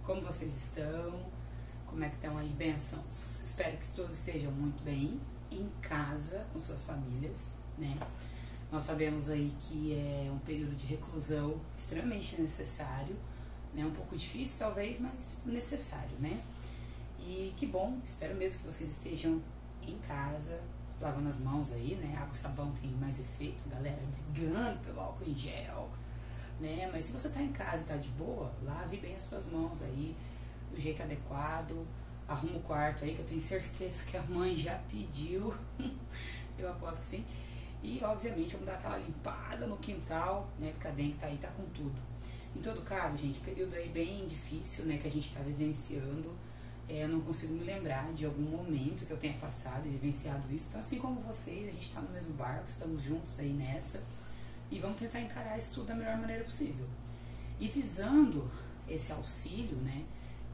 Como vocês estão? Como é que estão aí, bênçãos? Espero que todos estejam muito bem, em casa, com suas famílias, né? Nós sabemos aí que é um período de reclusão extremamente necessário, né? Um pouco difícil talvez, mas necessário, né? E que bom, espero mesmo que vocês estejam em casa, lavando as mãos aí, né? Água e sabão tem mais efeito, galera brigando pelo álcool em gel, né? Mas se você tá em casa e tá de boa, lave bem as suas mãos aí, do jeito adequado, arruma o quarto aí, que eu tenho certeza que a mãe já pediu, eu aposto que sim. E obviamente vamos dar aquela limpada no quintal, né? Porque a dengue tá aí, tá com tudo. Em todo caso, gente, período aí bem difícil, né? Que a gente tá vivenciando. Eu não consigo me lembrar de algum momento que eu tenha passado e vivenciado isso. Então, assim como vocês, a gente tá no mesmo barco, estamos juntos aí nessa. E vamos tentar encarar isso tudo da melhor maneira possível. E visando esse auxílio, né?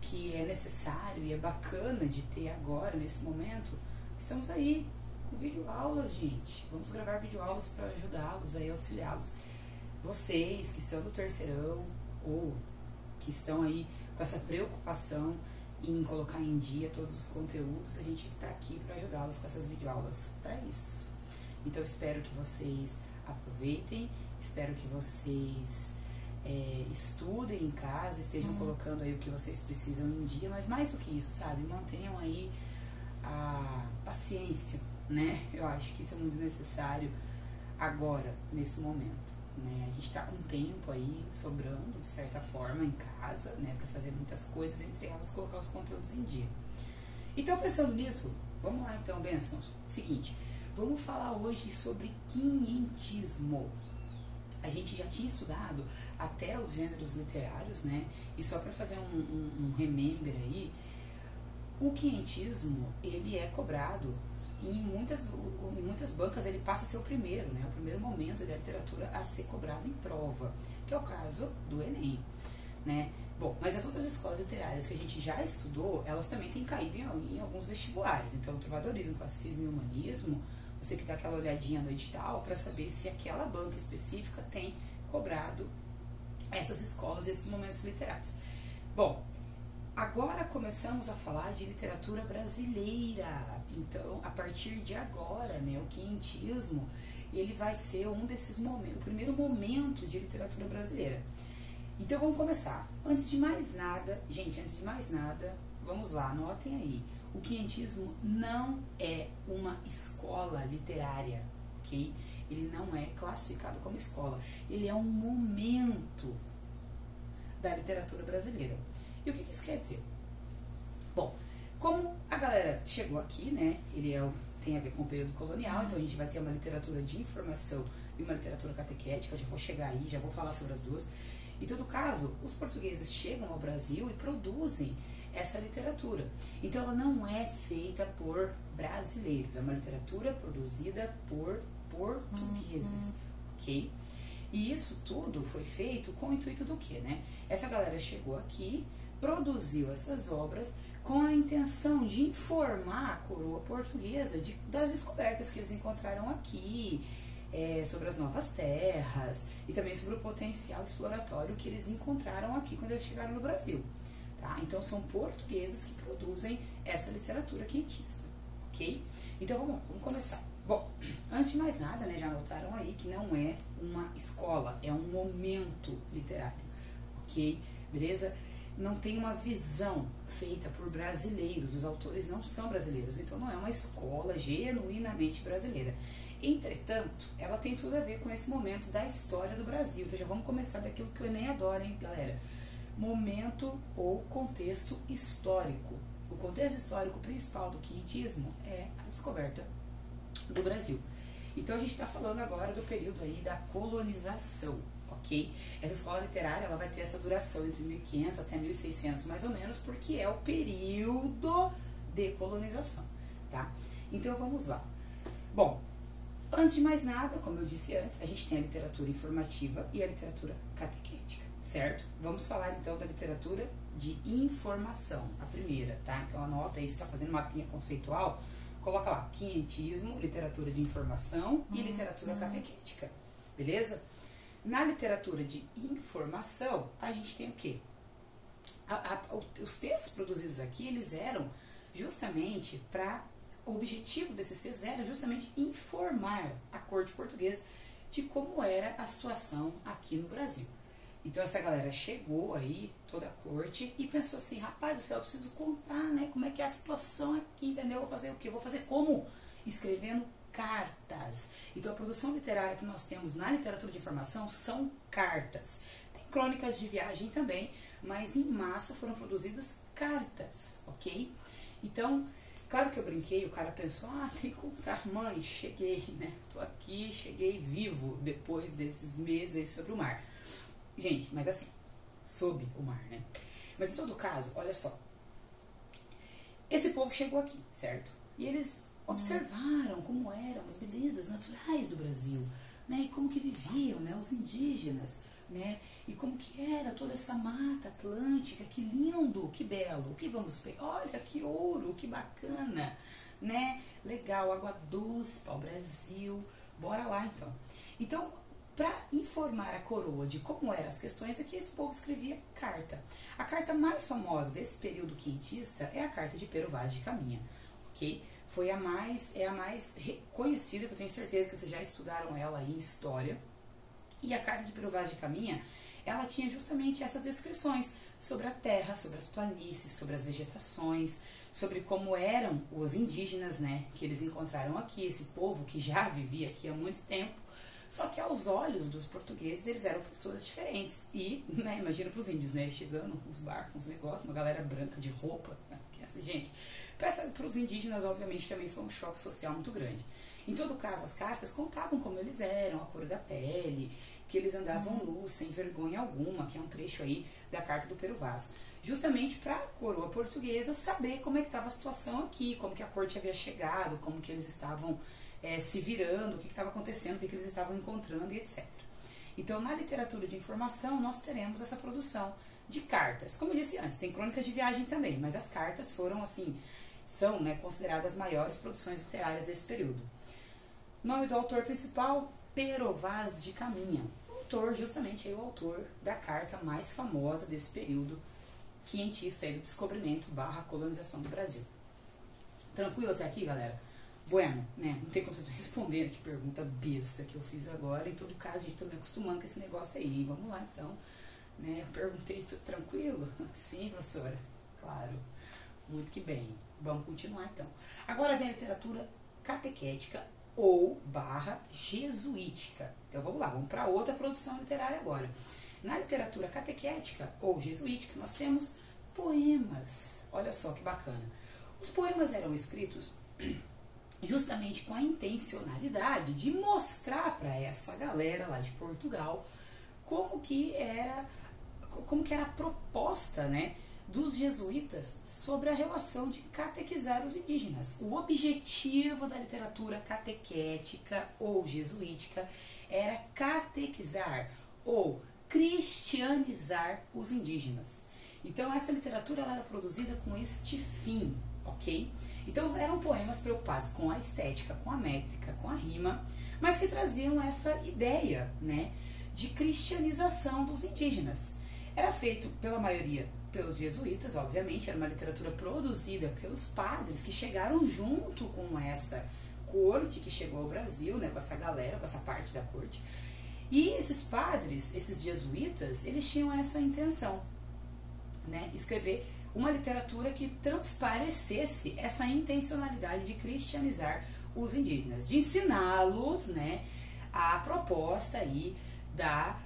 Que é necessário e é bacana de ter agora, nesse momento, estamos aí com videoaulas, gente. Vamos gravar videoaulas para ajudá-los, aí auxiliá-los. Vocês que são do terceirão ou que estão aí com essa preocupação em colocar em dia todos os conteúdos, a gente está aqui para ajudá-los com essas videoaulas para isso. Então, espero que vocês aproveitem, espero que vocês estudem em casa, estejam colocando aí o que vocês precisam em dia, mas mais do que isso, sabe? Mantenham aí a paciência, né? Eu acho que isso é muito necessário agora, nesse momento, né? A gente está com tempo aí sobrando, de certa forma, em casa, né? Para fazer muitas coisas, entre elas colocar os conteúdos em dia. Então, pensando nisso, vamos lá então, bênçãos. Seguinte, vamos falar hoje sobre quinhentismo. A gente já tinha estudado até os gêneros literários, né? E só para fazer um remember aí, o quinhentismo, ele é cobrado em muitas bancas, ele passa a ser o primeiro, né? O primeiro momento da literatura a ser cobrado em prova, que é o caso do Enem, né? Bom, mas as outras escolas literárias que a gente já estudou, elas também têm caído em alguns vestibulares. Então, o trovadorismo, classicismo e humanismo, você que dá aquela olhadinha no edital para saber se aquela banca específica tem cobrado essas escolas, esses momentos literários. Bom, agora começamos a falar de literatura brasileira. Então, a partir de agora, né, o quinhentismo, ele vai ser um desses momentos, o primeiro momento de literatura brasileira. Então, vamos começar. Antes de mais nada, gente, vamos lá, anotem aí. O quinhentismo não é uma escola literária, ok? Ele não é classificado como escola. Ele é um momento da literatura brasileira. E o que isso quer dizer? Bom, como a galera chegou aqui, né? Tem a ver com o período colonial, então a gente vai ter uma literatura de informação e uma literatura catequética. Eu já vou chegar aí, já vou falar sobre as duas. Em todo caso, os portugueses chegam ao Brasil e produzem essa literatura. Então ela não é feita por brasileiros, é uma literatura produzida por portugueses, ok? E isso tudo foi feito com o intuito do quê, né? Essa galera chegou aqui, produziu essas obras com a intenção de informar a coroa portuguesa das descobertas que eles encontraram aqui, sobre as novas terras e também sobre o potencial exploratório que eles encontraram aqui quando eles chegaram no Brasil. Tá? Então são portugueses que produzem essa literatura quintista, ok? Então vamos começar. Bom, antes de mais nada, né, já notaram aí que não é uma escola, é um momento literário, ok? Beleza? Não tem uma visão feita por brasileiros, os autores não são brasileiros, então não é uma escola genuinamente brasileira. Entretanto, ela tem tudo a ver com esse momento da história do Brasil. Então já vamos começar daquilo que o Enem adora, hein, galera? Momento ou contexto histórico. O contexto histórico principal do quinhentismo é a descoberta do Brasil. Então a gente está falando agora do período aí da colonização, ok? Essa escola literária ela vai ter essa duração entre 1500 até 1600 mais ou menos, porque é o período de colonização, tá? Então vamos lá. Bom, antes de mais nada, como eu disse antes, a gente tem a literatura informativa e a literatura catequética, certo? Vamos falar então da literatura de informação, a primeira, tá? Então anota aí, se está fazendo mapinha conceitual, coloca lá, quinhentismo, literatura de informação e literatura catequética, beleza? Na literatura de informação, a gente tem o quê? os textos produzidos aqui, eles eram justamente o objetivo desses textos era justamente informar a corte portuguesa de como era a situação aqui no Brasil. Então essa galera chegou aí, toda a corte, e pensou assim, rapaz do céu, eu preciso contar, né, como é que é a situação aqui, entendeu? Eu vou fazer o quê? Eu vou fazer como? Escrevendo cartas. Então a produção literária que nós temos na literatura de informação são cartas. Tem crônicas de viagem também, mas em massa foram produzidas cartas, ok? Então, claro que eu brinquei, o cara pensou, tem que contar, mãe, cheguei, né? Tô aqui, cheguei vivo depois desses meses aí sobre o mar. Gente, mas assim, sob o mar, né? Mas em todo caso, olha só. Esse povo chegou aqui, certo? E eles observaram como eram as belezas naturais do Brasil, né? E como que viviam, né? Os indígenas, né? E como que era toda essa mata atlântica, que lindo, que belo, o que vamos ver? Olha que ouro, que bacana, né? Legal, água doce para o Brasil, bora lá então. Então, para informar a coroa de como eram as questões, é que esse povo escrevia carta. A carta mais famosa desse período quintista é a carta de Pero Vaz de Caminha, ok? É a mais conhecida, que eu tenho certeza que vocês já estudaram ela aí em história. E a carta de Pero Vaz de Caminha, ela tinha justamente essas descrições sobre a terra, sobre as planícies, sobre as vegetações, sobre como eram os indígenas, né, que eles encontraram aqui, esse povo que já vivia aqui há muito tempo. Só que aos olhos dos portugueses, eles eram pessoas diferentes. E, né, imagina para os índios, né, chegando os barcos, os negócios, uma galera branca de roupa, né, que essa gente. Para os indígenas, obviamente, também foi um choque social muito grande. Em todo caso, as cartas contavam como eles eram, a cor da pele, que eles andavam nus, sem vergonha alguma, que é um trecho aí da carta do Pero Vaz. Justamente para a coroa portuguesa saber como é que estava a situação aqui, como que a corte havia chegado, como que eles estavam se virando, o que estava acontecendo, o que eles estavam encontrando e etc. Então, na literatura de informação, nós teremos essa produção de cartas. Como eu disse antes, tem crônicas de viagem também, mas as cartas foram, assim, são, né, consideradas as maiores produções literárias desse período. Nome do autor principal, Pero Vaz de Caminha. O autor, justamente, é o autor da carta mais famosa desse período quintista aí do descobrimento / colonização do Brasil. Tranquilo até aqui, galera? Bueno, né? Não tem como vocês me responderem, que pergunta besta que eu fiz agora. Em todo caso, a gente tá me acostumando com esse negócio aí. Vamos lá, então. Né? Eu perguntei, tudo tranquilo? Sim, professora? Claro. Muito que bem. Vamos continuar, então. Agora vem a literatura catequética ou / jesuítica. Então, vamos lá. Vamos para outra produção literária agora. Na literatura catequética ou jesuítica, nós temos poemas. Olha só que bacana. Os poemas eram escritos justamente com a intencionalidade de mostrar para essa galera lá de Portugal como que era a proposta, né, dos jesuítas sobre a relação de catequizar os indígenas. O objetivo da literatura catequética ou jesuítica era catequizar ou cristianizar os indígenas. Então essa literatura ela era produzida com este fim, ok? Então eram poemas preocupados com a estética, com a métrica, com a rima, mas que traziam essa ideia, né, de cristianização dos indígenas. Era feito pela maioria pelos jesuítas, obviamente, era uma literatura produzida pelos padres que chegaram junto com essa corte que chegou ao Brasil, né, com essa galera, com essa parte da corte. E esses padres, esses jesuítas, eles tinham essa intenção, né, escrever uma literatura que transparecesse essa intencionalidade de cristianizar os indígenas, de ensiná-los, né, a proposta aí da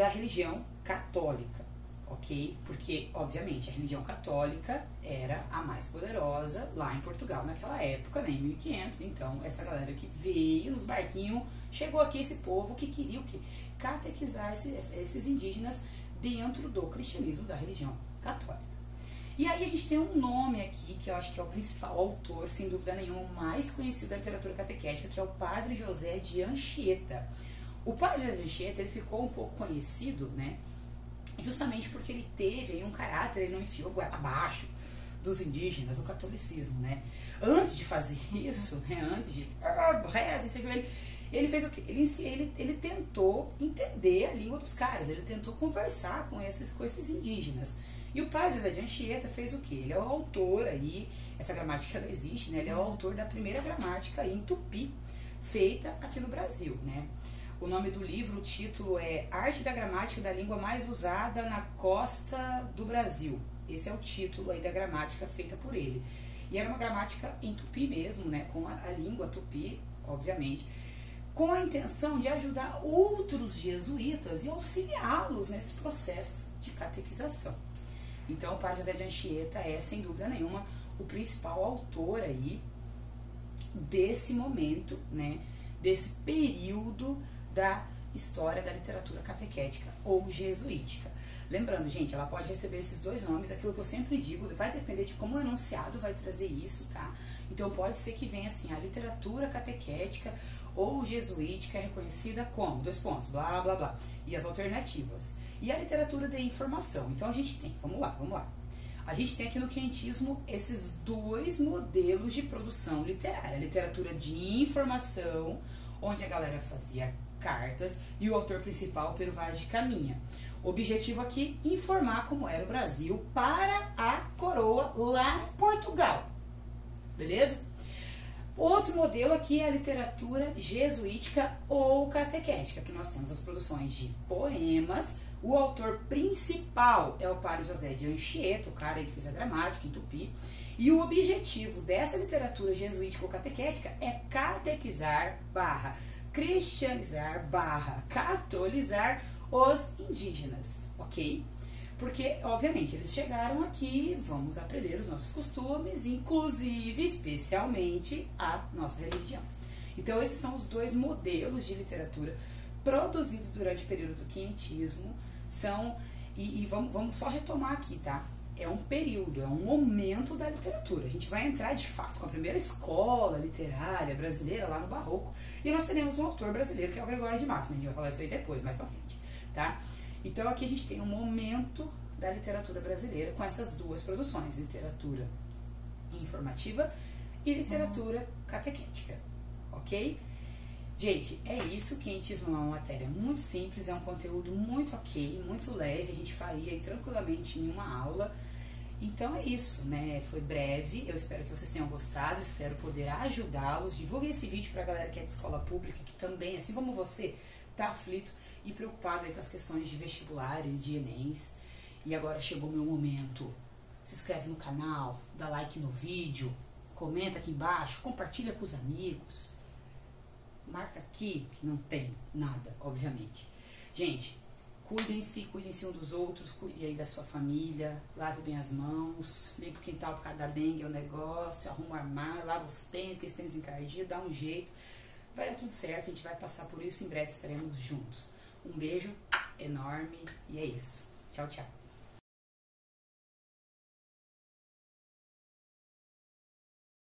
religião católica, ok? Porque, obviamente, a religião católica era a mais poderosa lá em Portugal naquela época, né, em 1500. Então, essa galera que veio nos barquinhos, chegou aqui esse povo que queria o quê? Catequizar esses indígenas dentro do cristianismo, da religião católica. E aí a gente tem um nome aqui, que eu acho que é o principal autor, sem dúvida nenhuma, o mais conhecido da literatura catequética, que é o Padre José de Anchieta. O Padre José de Anchieta, ele ficou um pouco conhecido, né, justamente porque ele teve aí um caráter, ele não enfiou goela abaixo dos indígenas, o catolicismo, né. Antes de fazer isso, né, antes de reza, Ele fez o quê? Ele tentou entender a língua dos caras, ele tentou conversar com esses indígenas. E o padre José de Anchieta fez o quê? Ele é o autor aí, essa gramática não existe, né? Ele é o autor da primeira gramática em tupi feita aqui no Brasil, né? O nome do livro, o título é Arte da Gramática da Língua Mais Usada na Costa do Brasil. Esse é o título aí da gramática feita por ele. E era uma gramática em tupi mesmo, né? Com a língua tupi, obviamente, com a intenção de ajudar outros jesuítas e auxiliá-los nesse processo de catequização. Então, o padre José de Anchieta é, sem dúvida nenhuma, o principal autor aí desse momento, né? Desse período da história da literatura catequética ou jesuítica. Lembrando, gente, ela pode receber esses dois nomes, aquilo que eu sempre digo, vai depender de como o enunciado vai trazer isso, tá? Então pode ser que venha assim, a literatura catequética ou jesuítica é reconhecida como, dois pontos, blá, blá, blá, e as alternativas. E a literatura de informação. Então a gente tem, vamos lá. A gente tem aqui no quentismo esses dois modelos de produção literária. A literatura de informação, onde a galera fazia cartas, e o autor principal, Pero Vaz de Caminha. O objetivo aqui, informar como era o Brasil para a coroa lá em Portugal. Beleza? Outro modelo aqui é a literatura jesuítica ou catequética, que nós temos as produções de poemas. O autor principal é o padre José de Anchieta, o cara aí que fez a gramática em tupi. E o objetivo dessa literatura jesuítica ou catequética é catequizar barra cristianizar barra catolizar os indígenas, ok? Porque, obviamente, eles chegaram aqui, vamos aprender os nossos costumes, inclusive, especialmente, a nossa religião. Então, esses são os dois modelos de literatura produzidos durante o período do quinhentismo. Vamos só retomar aqui, tá? É um período, é um momento da literatura. A gente vai entrar, de fato, com a primeira escola literária brasileira lá no Barroco. E nós teremos um autor brasileiro, que é o Gregório de Matos. A gente vai falar isso aí depois, mais pra frente, tá? Então, aqui a gente tem um momento da literatura brasileira com essas duas produções, literatura informativa e literatura catequética, ok? Gente, é isso. Quentismo é uma matéria muito simples, é um conteúdo muito ok, muito leve, a gente faria aí tranquilamente em uma aula. Então é isso, né? Foi breve, eu espero que vocês tenham gostado, espero poder ajudá-los. Divulguem esse vídeo pra galera que é de escola pública, que também, assim como você, tá aflito e preocupado aí com as questões de vestibulares, de Enems. E agora chegou o meu momento. Se inscreve no canal, dá like no vídeo, comenta aqui embaixo, compartilha com os amigos. Marca aqui que não tem nada, obviamente. Gente, cuidem-se um dos outros, cuide aí da sua família, lave bem as mãos, limpa o quintal por causa da dengue, é o negócio, arruma o armário, lava os tênis, que tênis encardidos, dá um jeito. Vai dar tudo certo, a gente vai passar por isso, em breve estaremos juntos. Um beijo enorme e é isso. Tchau, tchau.